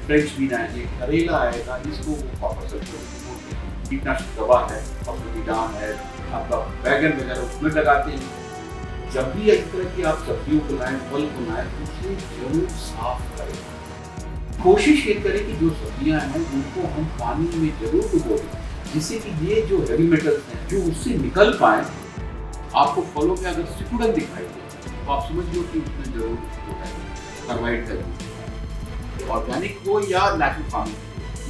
French bean आएंगे, करेला आएगा, इसको वो कॉपर सल्फेट कीटनाशक दवा है, फसलों है, आपका बैगन वगैरह उसमें लगाते हैं। जब भी इस तरह की आप सब्जियों को लाएं, फल को लाएं, उसे जरूर साफ करें। कोशिश ये करें कि जो सब्जियां हैं उनको हम पानी में जरूर डुबो दें, जिससे कि ये जो हेवी मेटल्स हैं जो उससे निकल पाए। आपको फलों में अगर सिकुड़न दिखाई दे तो आप समझ लो कि उसमें जरूर जो है कार्बाइड का यूज, ऑर्गेनिक हो या नेचुरल फार्मिंग,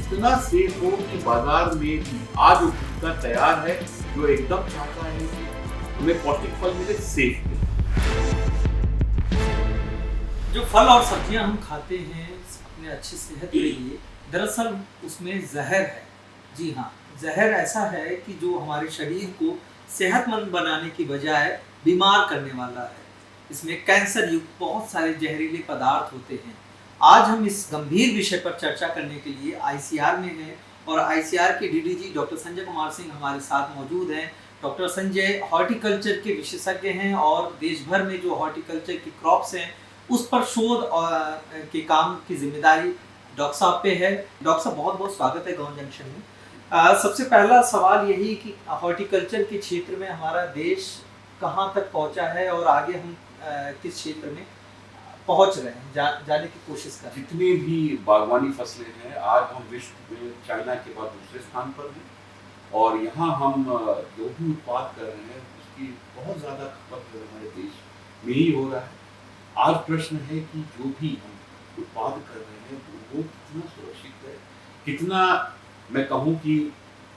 इतना सेफ हो कि बाजार में आज उपभोक्ता तैयार है जो एकदम चाहता है कि हमें पौष्टिक फल मिले, सेफ मिले। जो फल और सब्जियां हम खाते हैं अपने अच्छी सेहत के लिए, दरअसल उसमें जहर है। जी हाँ, जहर ऐसा है कि जो हमारे शरीर को सेहतमंद बनाने की बजाय बीमार करने वाला है। इसमें कैंसर युक्त बहुत सारे जहरीले पदार्थ होते हैं। आज हम इस गंभीर विषय पर चर्चा करने के लिए आईसीआर में हैं और आईसीआर के डीडीजी डॉक्टर संजय कुमार सिंह हमारे साथ मौजूद हैं। डॉक्टर संजय हॉर्टिकल्चर के विशेषज्ञ हैं और देश भर में जो हॉर्टिकल्चर की क्रॉप्स हैं उस पर शोध के काम की जिम्मेदारी डॉक्टर साहब पे है। डॉक्टर साहब, बहुत बहुत स्वागत है गांव जंक्शन में। सबसे पहला सवाल यही कि हॉर्टिकल्चर के क्षेत्र में हमारा देश कहाँ तक पहुँचा है और आगे हम किस क्षेत्र में पहुँच रहे हैं, जाने की कोशिश कर रहे हैं। जितनी भी बागवानी फसलें हैं, आज हम विश्व में चाइना के बाद दूसरे स्थान पर हैं और यहाँ हम जो भी उत्पाद कर रहे हैं उसकी बहुत ज़्यादा खपत जो हमारे देश में ही हो रहा है। आज प्रश्न है कि जो भी हम उत्पाद कर रहे हैं वो कितना सुरक्षित है, कितना मैं कहूँ कि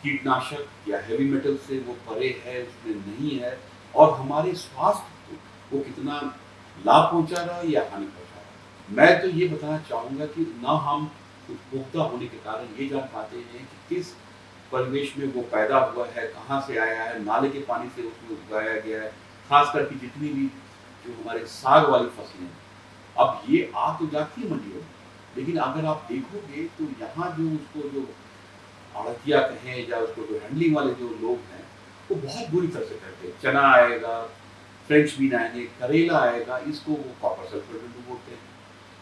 कीटनाशक या हेवी मेटल से वो परे है, उसमें नहीं है, और हमारे स्वास्थ्य को वो कितना लाभ पहुंचा रहा है या हानि पहुंचा रहा है। मैं तो ये बताना चाहूँगा कि ना हम उपभोक्ता होने के कारण ये जान पाते हैं कि किस परिवेश में वो पैदा हुआ है, कहाँ से आया है, नाले के पानी से उसमें उगाया गया है। खास करके जितनी भी जो हमारे साग वाली फसलें हैं, अब ये आ तो जाती है मंडियों में, लेकिन अगर आप देखोगे तो यहाँ जो उसको जो आड़तिया कहें या उसको जो हैंडलिंग वाले जो लोग हैं वो बहुत बुरी तरह से करते हैं। चना आएगा, फ्रेंच बीन आएंगे, करेला आएगा, इसको वो कॉपर सल्फेट में डुबोते हैं।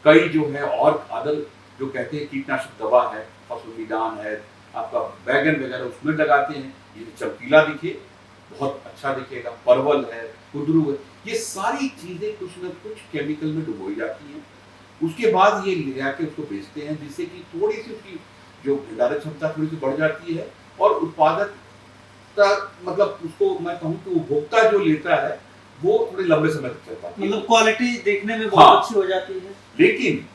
कई जो है और अदर जो कहते हैं कीटनाशक दवा है, फसलों है, आपका बैगन वगैरह उसमें लगाते हैं, ये चमकीला दिखे, बहुत अच्छा दिखेगा। परवल है, कुंदरू है, ये सारी चीजें कुछ न कुछ केमिकल में डुबोई जाती हैं। उसके बाद ये ले आके उसको बेचते हैं, जिससे कि थोड़ी सी उसकी जो भंडारण क्षमता थोड़ी सी बढ़ जाती है और उत्पादकता, मतलब उसको मैं कहूँ कि उपभोक्ता जो लेता है वो थोड़े लंबे समय तक चल पाती है, मतलब क्वालिटी देखने में बहुत अच्छी हो जाती है। लेकिन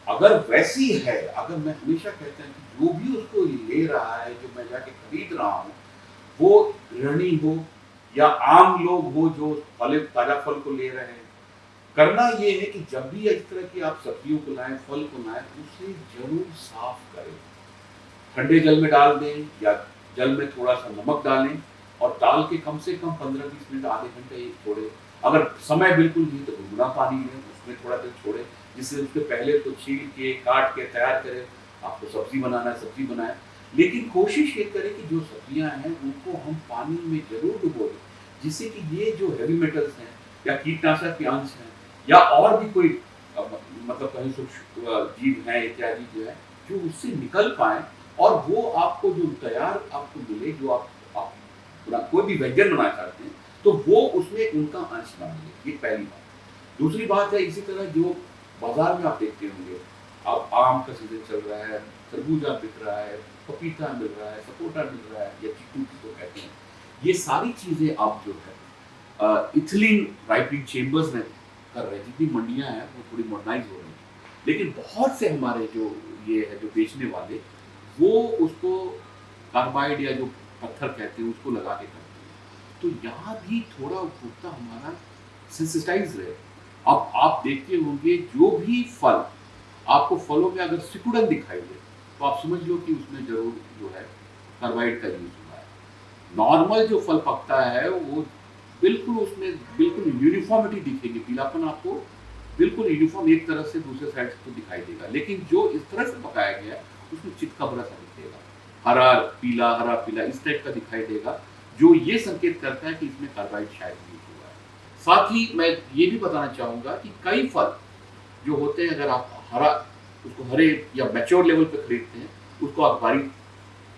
अगर वैसी है, अगर मैं हमेशा कहता हूँ कि जो भी उसको ले रहा है, जो मैं जाके खरीद रहा हूँ, वो गृहिणी हो या आम लोग हो जो फल ताजा फल को ले रहे हैं, करना ये है कि जब भी इस तरह की आप सब्जियों को लाएं, फल को लाएं, उसे जरूर साफ करें। ठंडे जल में डाल दें या जल में थोड़ा सा नमक डालें और डाल के कम से कम 15-20 मिनट, आधे घंटे छोड़े। अगर समय बिल्कुल नहीं तो गुनगुना पानी लें, उसमें थोड़ा देर छोड़े, जिससे उसके पहले तो छील के काट के तैयार करें। आपको सब्जी बनाना है सब्जी बनाएं, लेकिन कोशिश ये करें कि जो सब्जियां हैं उनको हम पानी में जरूर डुबो दें, जिससे कि ये जो हेवी मेटल्स हैं या कीटनाशक के अंश हैं या और भी कोई मतलब कहीं सूक्ष्म जीव हैं इत्यादि जो है, जो उससे निकल पाए और वो आपको जो तैयार आपको मिले, जो आप कोई भी व्यंजन बनाना चाहते हैं तो वो उसमें उनका अंश ना मिले। ये पहली बात। दूसरी बात है, इसी तरह जो बाजार में आप देखते होंगे, अब आम का सीजन चल रहा है, खरबूजा बिक रहा है, पपीता मिल रहा है, सपोटा मिल रहा है या चीकू जिसको कहते हैं, ये सारी चीजें आप जो है इथिलीन राइपनिंग चेम्बर्स में कर रहे हैं। जितनी मंडियां हैं वो थोड़ी मॉडर्नाइज हो रही हैं, लेकिन बहुत से हमारे जो ये है जो बेचने वाले वो उसको कार्बाइड या जो पत्थर कहते हैं उसको लगा के करते हैं। तो यहाँ भी थोड़ा उपभोक्ता हमारा सेंसिटाइज रहे। अब आप देखते होंगे जो भी फल, आपको फलों में अगर सिकुड़न दिखाई दे तो आप समझ लो कि उसमें जरूर जो है कार्बाइड का यूज हुआ है। नॉर्मल जो फल पकता है वो बिल्कुल उसमें बिल्कुल यूनिफॉर्मिटी दिखेगी, पीलापन आपको बिल्कुल यूनिफॉर्म एक तरफ से दूसरे साइड से तो दिखाई देगा, लेकिन जो इस तरह से पकाया गया है उसमें चितकबरा सा दिखेगा, हरा पीला इस टाइप का दिखाई देगा, जो ये संकेत करता है कि इसमें कार्बाइड शायद यूज हुआ है। साथ ही मैं ये भी बताना चाहूँगा कि कई फल जो होते हैं, अगर आप हरा उसको हरे या मैच्योर लेवल पे खरीदते हैं, उसको अखबारी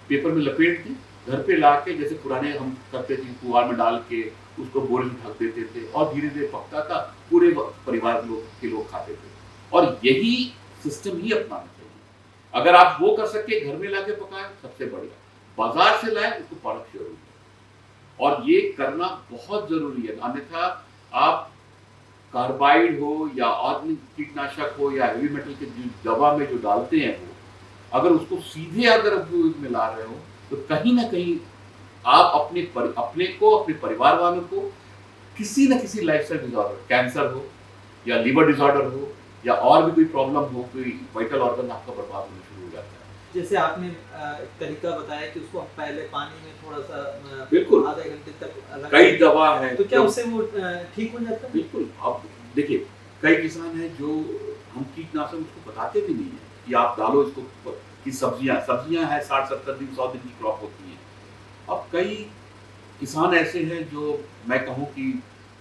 पेपर में लपेट के घर पे ला के, जैसे पुराने हम करते थे, पुआल में डाल के उसको बोरे में ढक देते थे और धीरे धीरे पकता था, पूरे परिवार के लोग खाते थे। और यही सिस्टम ही अपनाना चाहिए। अगर आप वो कर सके, घर में लाके पकाए, सबसे बढ़िया। बाजार से लाए, उसको परख जरूरी है और ये करना बहुत जरूरी है। अन्यथा आप कार्बाइड हो या अन्य कीटनाशक हो या हेवी मेटल के दवा में जो डालते हैं, वो अगर उसको सीधे अगर उपयोग में ला रहे हो, तो कहीं ना कहीं आप अपने को, अपने परिवार वालों को किसी न किसी लाइफस्टाइल डिसऑर्डर, कैंसर हो या लिवर डिसऑर्डर हो या और भी कोई प्रॉब्लम हो, कोई वाइटल ऑर्गन आपका बर्बाद होना शुरू हो जाता है। जैसे आपने एक तरीका बताया कि उसको पहले पानी में थोड़ा सा बिल्कुल आधे घंटे तक कई दवा है, तो क्या उससे वो ठीक हो जाता है? बिल्कुल। आप देखिए, कई किसान हैं जो हम कीटनाशक उसको बताते भी नहीं है कि आप डालो इसको, कि सब्जियां हैं 60-70 दिन 100 दिन की क्रॉप होती है। अब कई किसान ऐसे हैं जो मैं कहूँ कि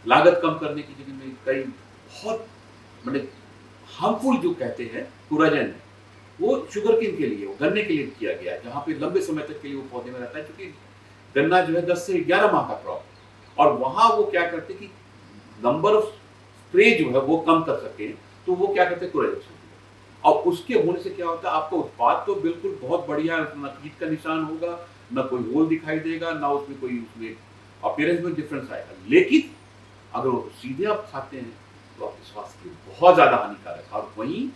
लागत कम करने की जगह में कई बहुत बड़े हार्मफुल जो कहते हैं पुराजन है, वो शुगरकेन के लिए, वो गन्ने के लिए किया गया है, जहाँ पे लंबे समय तक के लिए वो पौधे में रहता है, क्योंकि गन्ना जो है 10 से 11 माह का क्रॉप है। और वहाँ वो क्या करते कि नंबर ऑफ स्प्रे जो है वो कम कर सके, तो वो क्या करते कोरेजेक्शन। और उसके होने से क्या होता है, आपका उत्पाद तो बिल्कुल बहुत बढ़िया है, उसमें ना कीट का निशान होगा, ना कोई होल दिखाई देगा, ना उसमें कोई उसमें अपीयरेंस में डिफरेंस आएगा। लेकिन अगर वो सीधे आप खाते हैं तो आपके स्वास्थ्य के लिए बहुत ज़्यादा हानिकारक है। और वहीं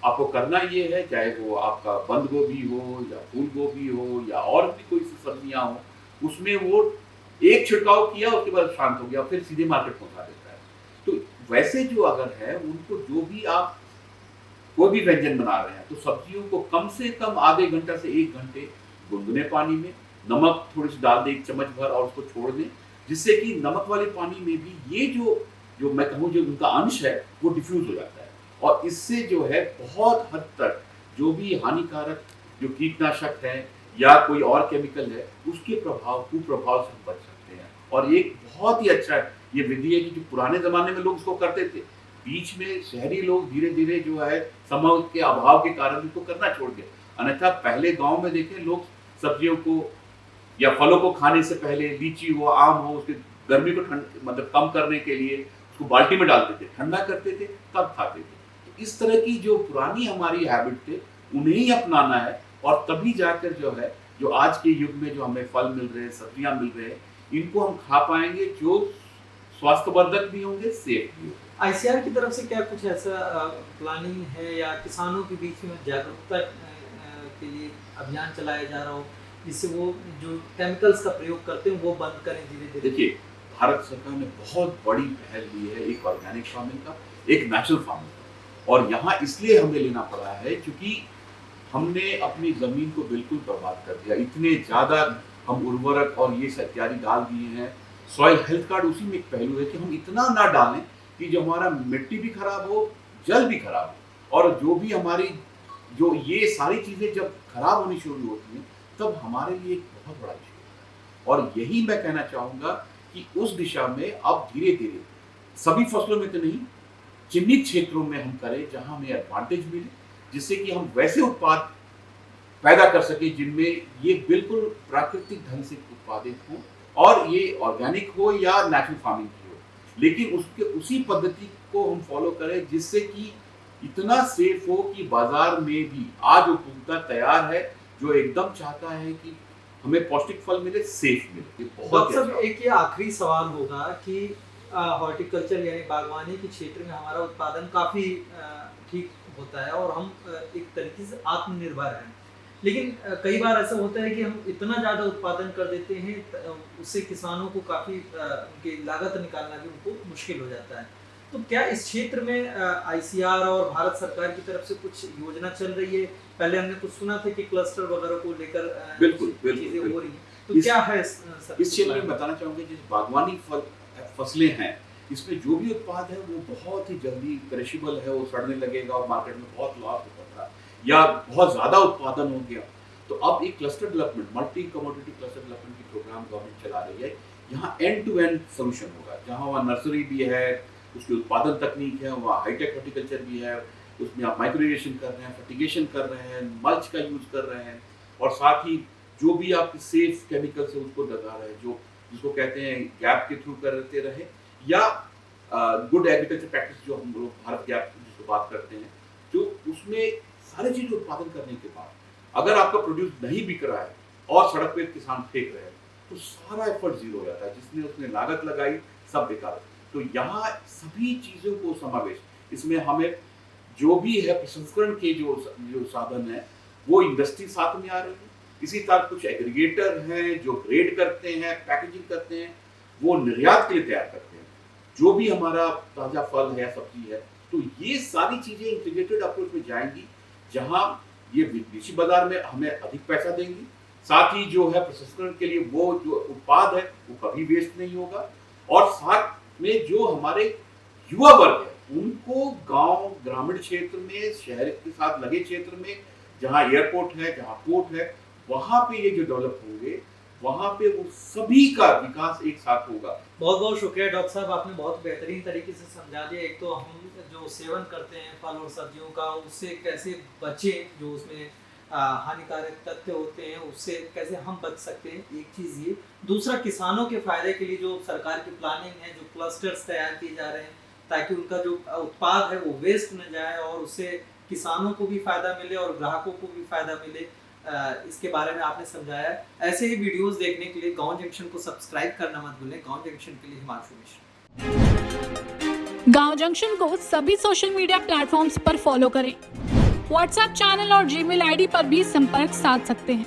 आपको करना ये है, चाहे वो आपका बंद गोभी हो या फूल गोभी हो या और भी कोई सी सब्जियां हो, उसमें वो एक छिड़काव किया, उसके बाद शांत हो गया, फिर सीधे मार्केट पहुंचा देता है। तो वैसे जो अगर है, उनको जो भी आप कोई भी व्यंजन बना रहे हैं, तो सब्जियों को कम से कम आधे घंटा से 1 घंटे गुनगुने पानी में नमक थोड़ी सी डाल दें, 1 चम्मच भर, और उसको छोड़ दें, जिससे कि नमक वाले पानी में भी ये जो मैं कहूँ जो उनका अंश है वो डिफ्यूज हो जाता है। और इससे जो है बहुत हद तक जो भी हानिकारक जो कीटनाशक है या कोई और केमिकल है, उसके कुप्रभाव से हम बच सकते हैं। और एक बहुत ही अच्छा ये विधि है कि जो पुराने जमाने में लोग इसको करते थे, बीच में शहरी लोग धीरे धीरे जो है समय के अभाव के कारण इसको करना छोड़ गए। अन्यथा पहले गांव में देखें, लोग सब्जियों को या फलों को खाने से पहले, लीची हो, आम हो, उसके गर्मी को मतलब कम करने के लिए उसको बाल्टी में डालते थे, ठंडा करते थे, तब खाते थे। तो इस तरह की जो पुरानी हमारी हैबिट थे, उन्हें ही अपनाना है, और तभी जाकर जो है, जो आज के युग में जो हमें फल मिल रहे हैं, सब्जियां मिल रहे हैं, इनको हम खा पाएंगे, जो स्वास्थ्यवर्धक भी होंगे, सेफ भी होंगे। आईसीआर की तरफ से क्या कुछ ऐसा प्लानिंग है या किसानों के बीच में जागरूकता के लिए अभियान चलाया जा रहा हो, जिससे वो जो केमिकल्स का प्रयोग करते हैं वो बंद करें धीरे धीरे? देखिए, भारत सरकार ने बहुत बड़ी पहल ली है, एक ऑर्गेनिक फार्मिंग का, एक नेचुरल फार्मिंग का। और यहाँ इसलिए हमें लेना पड़ा है क्योंकि हमने अपनी जमीन को बिल्कुल बर्बाद कर दिया। इतने ज्यादा हम उर्वरक और ये इत्यादि डाल दिए हैं। सॉइल हेल्थ कार्ड उसी में एक पहलू है कि हम इतना ना डालें कि जो हमारा मिट्टी भी खराब हो, जल भी खराब हो, और जो भी हमारी जो ये सारी चीजें जब खराब होनी शुरू होती हैं, तब हमारे लिए एक बहुत बड़ा इशू होता है। और यही मैं कहना चाहूंगा कि उस दिशा में अब धीरे धीरे सभी फसलों में तो नहीं, चिन्हित क्षेत्रों में हम करें जहां हमें एडवांटेज मिले, जिससे कि हम वैसे उत्पाद पैदा कर सके जिनमें ये बिल्कुल प्राकृतिक ढंग से उत्पादित हो, और ये ऑर्गेनिक हो या नेचुरल फार्मिंग की हो, लेकिन उसके उसी पद्धति को हम फॉलो करें जिससे कि इतना सेफ हो कि बाजार में भी आज उपभोक्ता तैयार है, जो एकदम चाहता है कि हमें पौष्टिक फल मिले, सेफ मिले। ये बहुत डॉक्टर साहब, एक ये आखिरी सवाल होगा कि हॉर्टिकल्चर यानी बागवानी के क्षेत्र में हमारा उत्पादन काफ़ी ठीक होता है और हम एक तरीके से आत्मनिर्भर हैं, लेकिन कई बार ऐसा होता है कि हम इतना ज़्यादा उत्पादन कर देते हैं, उससे किसानों को काफ़ी उनकी लागत निकालना भी उनको मुश्किल हो जाता है। तो क्या इस क्षेत्र में आईसीआर और भारत सरकार की तरफ से कुछ योजना चल रही है? पहले हमने कुछ सुना था कि क्लस्टर वगैरह को लेकर चीजें हो रही हैं, तो क्या है इस क्षेत्र में बताना चाहूंगा, जिस बागवानी फसलें हैं, इसमें जो भी उत्पाद है वो बहुत ही जल्दी पेरिशेबल है, वो सड़ने लगेगा और मार्केट में बहुत लॉस होता था या बहुत ज्यादा उत्पादन हो गया। तो अब एक cluster development, multi commodity cluster development की प्रोग्राम गवर्नमेंट चला रही है। यहाँ एंड टू एंड सोल्यूशन होगा, जहाँ वहाँ नर्सरी भी है, उसकी उत्पादन तकनीक है, वहाँ हाईटेक हॉर्टिकल्चर भी है, उसमें आप माइक्रोइरिगेशन कर रहे हैं, फर्टिगेशन कर रहे हैं, मल्च का यूज कर रहे हैं, और साथ ही जो भी आप सेफ केमिकल से उसको लगा रहे हैं, जो जिसको कहते हैं गैप के थ्रू करते रहे, या गुड एग्रीकल्चर प्रैक्टिस जो हम लोग भारत गैप जिसको बात करते हैं, जो उसमें सारी चीज उत्पादन करने के बाद अगर आपका प्रोड्यूस नहीं बिक रहा है और सड़क पे किसान फेंक रहे हैं, तो सारा एफर्ट जीरो हो जाता है, जिसने उसने लागत लगाई सब बेकार। तो यहाँ सभी चीजों को समावेश, इसमें हमें जो भी है प्रसंस्करण के जो साधन है वो इंडस्ट्री साथ में आ रही है, इसी तरह कुछ एग्रीगेटर हैं जो ग्रेड करते हैं, पैकेजिंग करते हैं, वो निर्यात के लिए तैयार करते हैं जो भी हमारा ताजा फल है या सब्जी है। तो ये सारी चीजें इंटीग्रेटेड अप्रोच में जाएंगी, जहां ये विदेशी बाजार में हमें अधिक पैसा देंगी, साथ ही जो है प्रसंस्करण के लिए वो जो उत्पाद है वो कभी वेस्ट नहीं होगा, और साथ में जो हमारे युवा वर्ग है उनको गांव ग्रामीण क्षेत्र में, शहर के साथ लगे क्षेत्र में जहां एयरपोर्ट है, जहां पोर्ट है, वहां पे ये जो डेवलप होंगे, वहां पे वो सभी का विकास एक साथ होगा। बहुत बहुत शुक्रिया डॉक्टर साहब, आपने बहुत बेहतरीन तरीके से समझा दिया। एक तो हम जो सेवन करते हैं फल और सब्जियों का, उससे कैसे बचें, जो उसमें हानिकारक तथ्य होते हैं उससे कैसे हम बच सकते हैं, एक चीज़ ये। दूसरा, किसानों के फायदे के लिए जो सरकार की प्लानिंग है, जो क्लस्टर्स तैयार किए जा रहे हैं ताकि उनका जो उत्पाद है वो वेस्ट न जाए और उससे किसानों को भी फायदा मिले और ग्राहकों को भी फायदा मिले, इसके बारे में आपने समझाया। ऐसे ही वीडियोस देखने के लिए गांव जंक्शन को सब्सक्राइब करना मत भूलें। गांव जंक्शन के लिए हिमांशु मिश्रा। गांव जंक्शन को सभी सोशल मीडिया प्लेटफॉर्म्स पर फॉलो करें। व्हाट्सएप चैनल और जीमेल आईडी पर भी संपर्क साध सकते हैं।